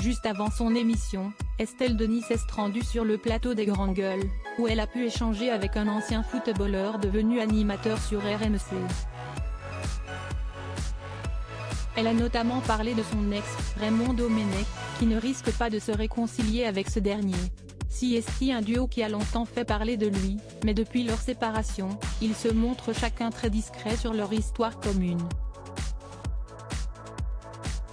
Juste avant son émission, Estelle Denis s'est rendue sur le plateau des Grandes Gueules, où elle a pu échanger avec un ancien footballeur devenu animateur sur RMC. Elle a notamment parlé de son ex, Raymond Domenech, qui ne risque pas de se réconcilier avec ce dernier. CST, un duo qui a longtemps fait parler de lui, mais depuis leur séparation, ils se montrent chacun très discrets sur leur histoire commune.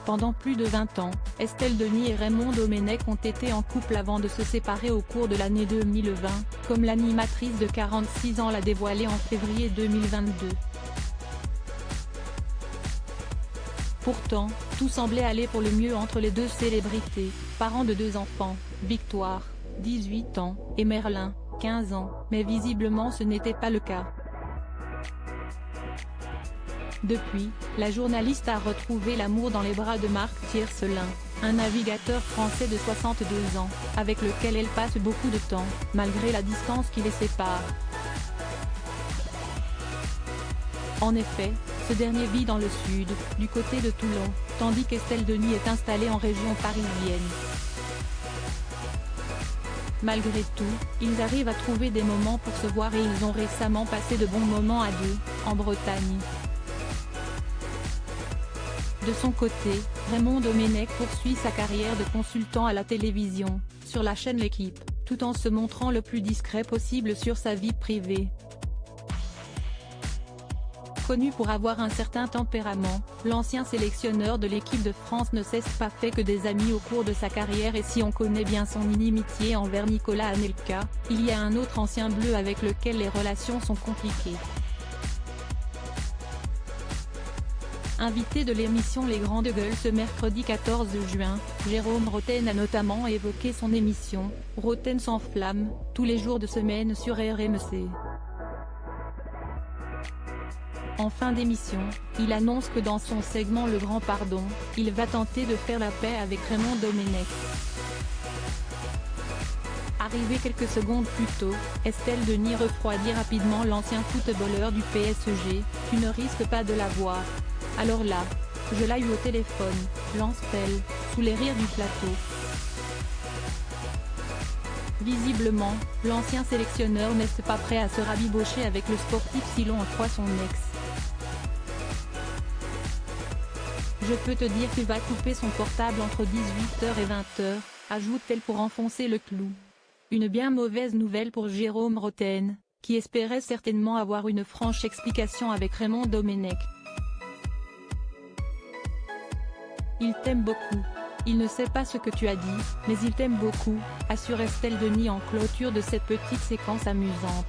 Pendant plus de 20 ans, Estelle Denis et Raymond Domenech ont été en couple avant de se séparer au cours de l'année 2020, comme l'animatrice de 46 ans l'a dévoilé en février 2022. Pourtant, tout semblait aller pour le mieux entre les deux célébrités, parents de 2 enfants, Victoire, 18 ans, et Merlin, 15 ans, mais visiblement ce n'était pas le cas. Depuis, la journaliste a retrouvé l'amour dans les bras de Marc Tiercelin, un navigateur français de 62 ans, avec lequel elle passe beaucoup de temps, malgré la distance qui les sépare. En effet, ce dernier vit dans le sud, du côté de Toulon, tandis qu'Estelle Denis est installée en région parisienne. Malgré tout, ils arrivent à trouver des moments pour se voir et ils ont récemment passé de bons moments à deux, en Bretagne. De son côté, Raymond Domenech poursuit sa carrière de consultant à la télévision, sur la chaîne L'Équipe, tout en se montrant le plus discret possible sur sa vie privée. Connu pour avoir un certain tempérament, l'ancien sélectionneur de l'équipe de France ne s'est pas fait que des amis au cours de sa carrière et si on connaît bien son inimitié envers Nicolas Anelka, il y a un autre ancien bleu avec lequel les relations sont compliquées. Invité de l'émission Les Grandes Gueules ce mercredi 14 juin, Jérôme Rotten a notamment évoqué son émission, Rotten s'enflamme, tous les jours de semaine sur RMC. En fin d'émission, il annonce que dans son segment Le Grand Pardon, il va tenter de faire la paix avec Raymond Domenech. Arrivé quelques secondes plus tôt, Estelle Denis refroidit rapidement l'ancien footballeur du PSG, « Tu ne risques pas de la voir. Alors là, je l'ai eu au téléphone », lance-t-elle, sous les rires du plateau. Visiblement, l'ancien sélectionneur n'est pas prêt à se rabibocher avec le sportif si l'on en croit son ex. Je peux te dire qu'il va couper son portable entre 18h et 20h, ajoute-t-elle pour enfoncer le clou. Une bien mauvaise nouvelle pour Jérôme Rotten, qui espérait certainement avoir une franche explication avec Raymond Domenech. Il t'aime beaucoup. Il ne sait pas ce que tu as dit, mais il t'aime beaucoup, assure Estelle Denis en clôture de cette petite séquence amusante.